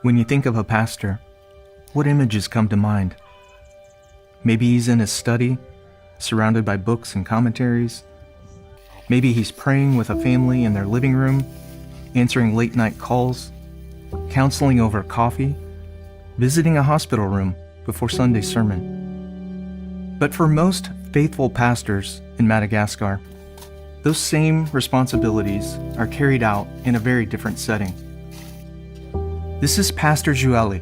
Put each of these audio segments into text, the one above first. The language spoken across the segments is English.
When you think of a pastor, what images come to mind? Maybe he's in his study, surrounded by books and commentaries. Maybe he's praying with a family in their living room, answering late-night calls, counseling over coffee, visiting a hospital room before Sunday sermon. But for most faithful pastors in Madagascar, those same responsibilities are carried out in a very different setting. This is Pastor Joël.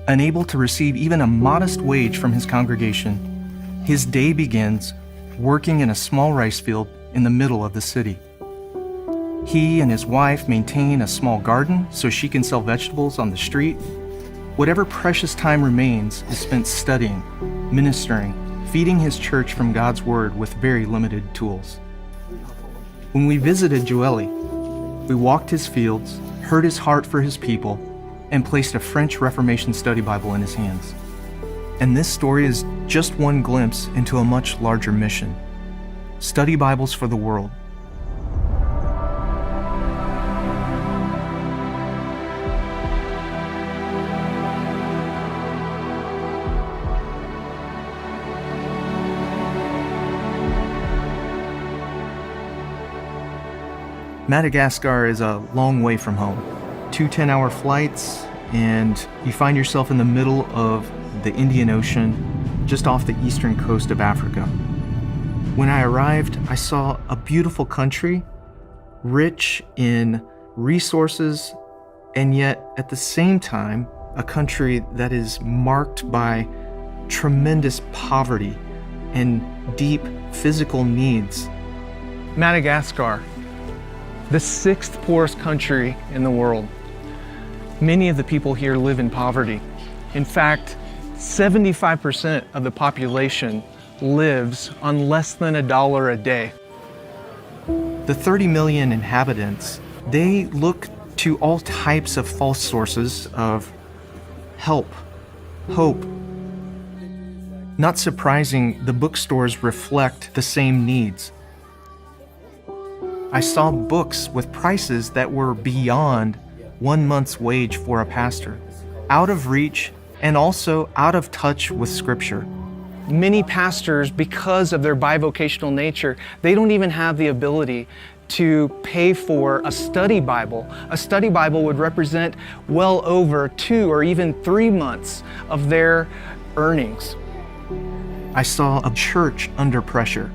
Unable to receive even a modest wage from his congregation, his day begins working in a small rice field in the middle of the city. He and his wife maintain a small garden so she can sell vegetables on the street. Whatever precious time remains is spent studying, ministering, feeding his church from God's Word with very limited tools. When we visited Joël, we walked his fields, heard his heart for his people, and placed a French Reformation study Bible in his hands. And this story is just one glimpse into a much larger mission: study Bibles for the world. Madagascar is a long way from home. 2 10-hour flights, and you find yourself in the middle of the Indian Ocean, just off the eastern coast of Africa. When I arrived, I saw a beautiful country, rich in resources, and yet at the same time, a country that is marked by tremendous poverty and deep physical needs. Madagascar, the 6th poorest country in the world. Many of the people here live in poverty. In fact, 75% of the population lives on less than $1 a day. The 30 million inhabitants, they look to all types of false sources of help, hope. Not surprising, the bookstores reflect the same needs. I saw books with prices that were beyond 1 month's wage for a pastor, out of reach and also out of touch with Scripture. Many pastors, because of their bivocational nature, they don't even have the ability to pay for a study Bible. A study Bible would represent well over 2 or even 3 months of their earnings. I saw a church under pressure,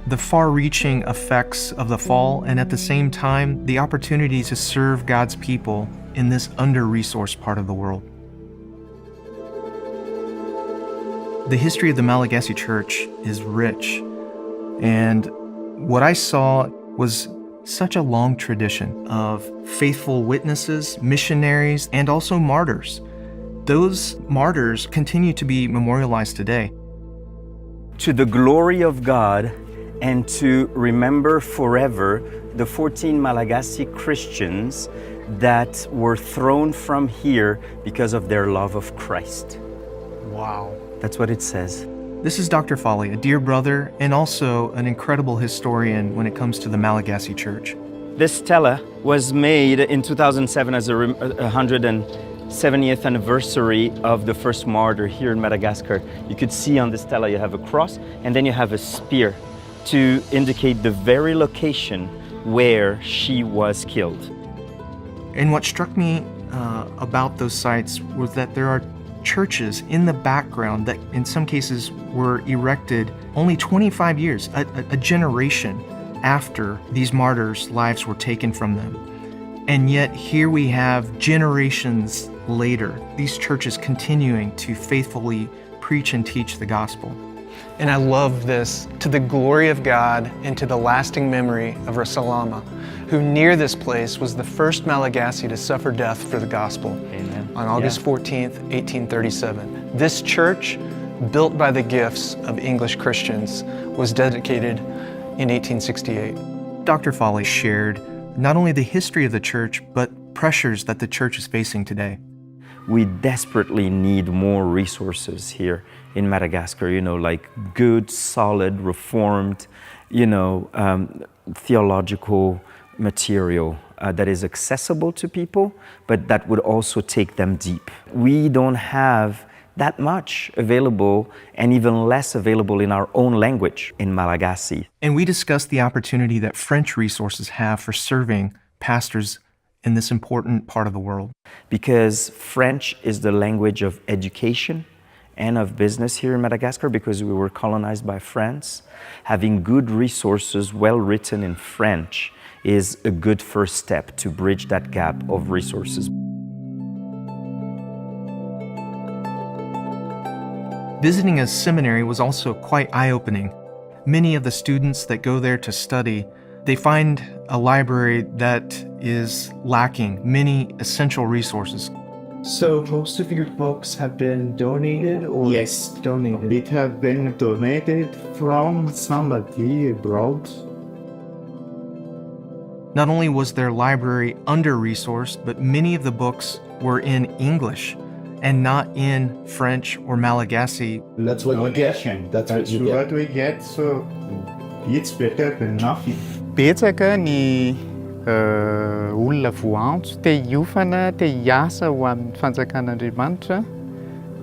the far-reaching effects of the fall, and at the same time, the opportunity to serve God's people in this under-resourced part of the world. The history of the Malagasy Church is rich, and what I saw was such a long tradition of faithful witnesses, missionaries, and also martyrs. Those martyrs continue to be memorialized today. To the glory of God, and to remember forever the 14 Malagasy Christians that were thrown from here because of their love of Christ. Wow. That's what it says. This is Dr. Foley, a dear brother and also an incredible historian when it comes to the Malagasy Church. This stela was made in 2007 as a 170th anniversary of the first martyr here in Madagascar. You could see on the stela you have a cross and then you have a spear to indicate the very location where she was killed. And what struck me about those sites was that there are churches in the background that in some cases were erected only 25 years, a generation after these martyrs' lives were taken from them. And yet here we have generations later, these churches continuing to faithfully preach and teach the gospel. And I love this, to the glory of God and to the lasting memory of Rasalama, who near this place was the first Malagasy to suffer death for the gospel. Amen. On August 14th, 1837. This church, built by the gifts of English Christians, was dedicated in 1868. Dr. Foley shared not only the history of the church, but pressures that the church is facing today. We desperately need more resources here in Madagascar, like good, solid, reformed, theological material that is accessible to people, but that would also take them deep. We don't have that much available, and even less available in our own language in Malagasy. And we discussed the opportunity that French resources have for serving pastors in this important part of the world. Because French is the language of education and of business here in Madagascar, because we were colonized by France. Having good resources, well written in French, is a good first step to bridge that gap of resources. Visiting a seminary was also quite eye-opening. Many of the students that go there to study, they find a library that is lacking many essential resources. So most of your books have been donated or Yes, donated? it has been donated from somebody abroad. Not only was their library under-resourced, but many of the books were in English and not in French or Malagasy. That's what we get. That's That's what we get, so it's better than nothing. Betsaka ny olona voantso te hiofana, te hiasa ho amin'ny fanjakan'Andriamanitra,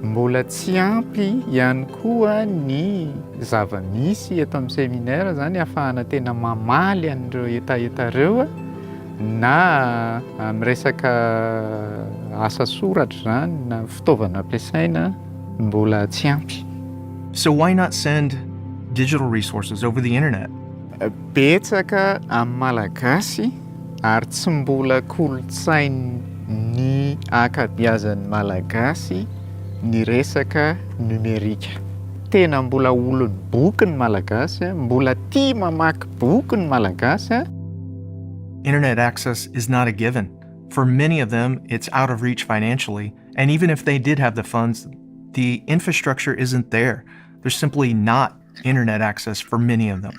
mbola tsy ampy ihany koa ny zava-misy eto amin'ny seminaire zany ahafahana tena mamaly an'ireo etaetareo na amin'ny resaka asa soratra zany na fitaovana ampiasaina mbola tsy ampy. So why not send digital resources over the internet? Betsaka amin'ny Malagasy ary tsy mbola kolontsain'ny ankabeazan'ny Malagasy ny resaka numerika. Tena mbola olony boky ny Malagasy, mbola tia mamaky boky ny Malagasy. Internet access is not a given. For many of them, it's out of reach financially, and even if they did have the funds, the infrastructure isn't there. There's simply not internet access for many of them.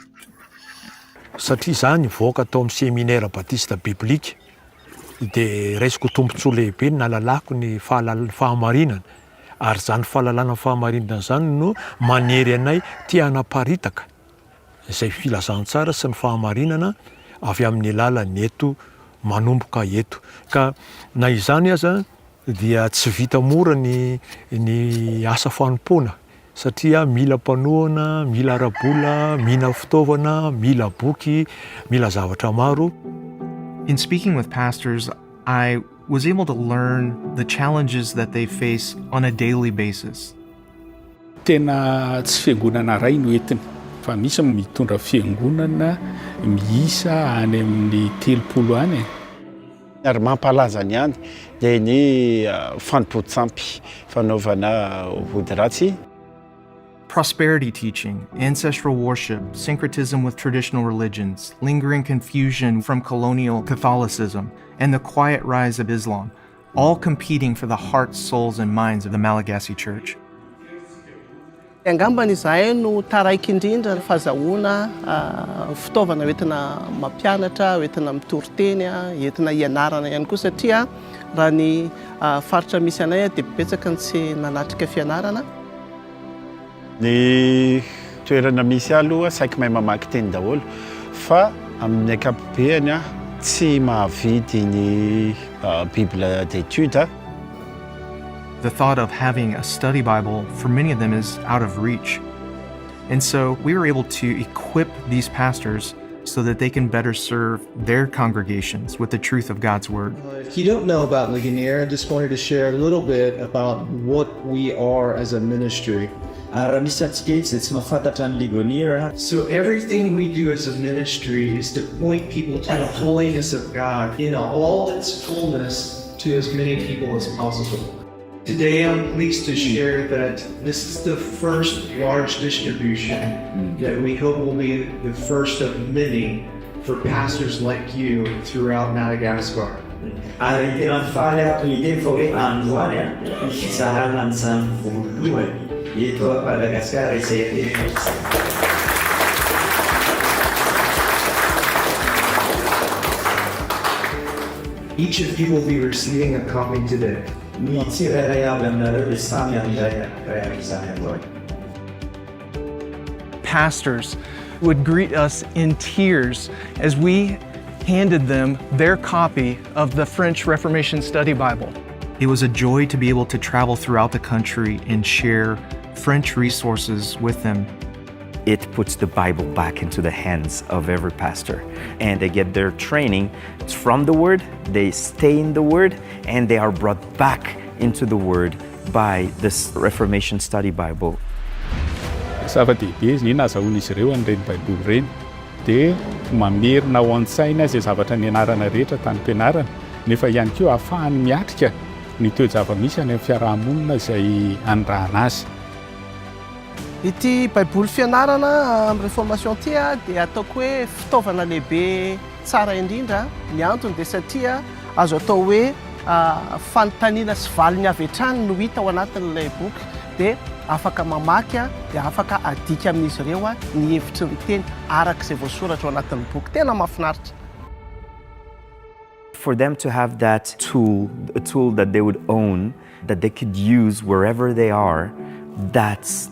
Satria zany nivoaka tao amin'ny séminaire baptiste biblika dia raisiko tombontsoa lehibe ny nalalako ny fahamarinana ary zany fahalalana fahamarinana zany no manery anay tia hanaparitaka izay filazantsara sy ny fahamarinana avy amin'ny alalany eto manomboka eto ka na izany aza dia tsy vita mora ny asa fanompoana satria mila mpanohana, mila arabola, mila fitaovana, mila boky, mila zavatra maro. In speaking with pastors, I was able to learn the challenges that they face on a daily basis. Tena tsy fiangonana ray no entiny, fa misy mitondra fiangonana miisa any amin'ny 30 any. Ary mampalaza ny any dia ny fanompoan-tsampy fanaovana vody ratsy. Prosperity teaching, ancestral worship, syncretism with traditional religions, lingering confusion from colonial Catholicism, and the quiet rise of Islam, all competing for the hearts, souls, and minds of the Malagasy Church. Angambany izahay no taraiky indrindra ny fahazahoana fitaovana hoentina mampianatra, hoentina mitory-teny, entina ianarana ihany koa satria raha ny faritra misy anay dia betsaka ny tsy nanatrika fianarana. Ny toerana misy aloha saika mahay mamaky teny daholo fa amin'ny ankapobeny tsy mahavidy ny Bible d'étude. The thought of having a study Bible for many of them is out of reach. And so we were able to equip these pastors so that they can better serve their congregations with the truth of God's Word. If you don't know about Ligonier, I just wanted to share a little bit about what we are as a ministry. So everything we do as a ministry is to point people to the holiness of God in all its fullness to as many people as possible. Today I'm pleased to share that this is the first large distribution that we hope will be the first of many for pastors like you throughout Madagascar. Each of you will be receiving a copy today. Pastors would greet us in tears as we handed them their copy of the French Reformation Study Bible. It was a joy to be able to travel throughout the country and share French resources with them. It puts the Bible back into the hands of every pastor, and they get their training from the Word, they stay in the Word, and they are brought back into the Word by this Reformation Study Bible. Zava-dehibe izy ny nazahoan'izy ireo an'ireny baiboly ireny dia mamerina ao an-tsaina izay zavatra nianarana rehetra tany mpianarana, nefa ihany koa ahafahany miatrika ny toe-java-misy any amin'ny fiarahamonina izay andrahana azy. Ity baiboly fianarana amin'ny réformation ity dia ataoko hoe fitaovana lehibe tsara indrindra. Ny antony dia satria azo atao hoe fanontaniana sy valiny avy hatrany no hita ao anatin'ilay boky, dia afaka mamaky dia afaka adika amin'izy ireo ny hevitry ny teny arak'izay voasoratra ao anatin'ny boky. Tena mahafinaritra. For them to have that tool, a tool that they would own, that they could use wherever they are, that's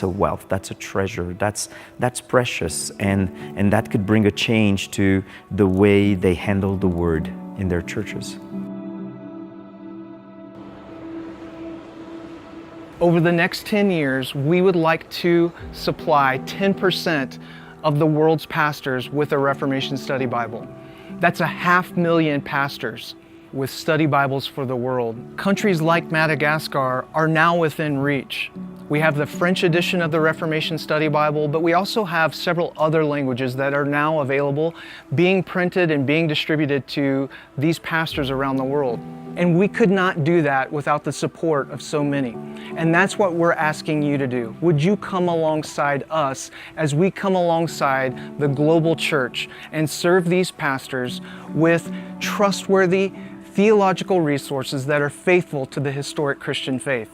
a wealth, that's a treasure, that's precious, and that could bring a change to the way they handle the word in their churches. Over the next 10 years, we would like to supply 10% of the world's pastors with a Reformation Study Bible. That's 500,000 pastors with study Bibles for the world. Countries like Madagascar are now within reach. We have the French edition of the Reformation Study Bible, but we also have several other languages that are now available, being printed and being distributed to these pastors around the world. And we could not do that without the support of so many. And that's what we're asking you to do. Would you come alongside us as we come alongside the global church and serve these pastors with trustworthy theological resources that are faithful to the historic Christian faith?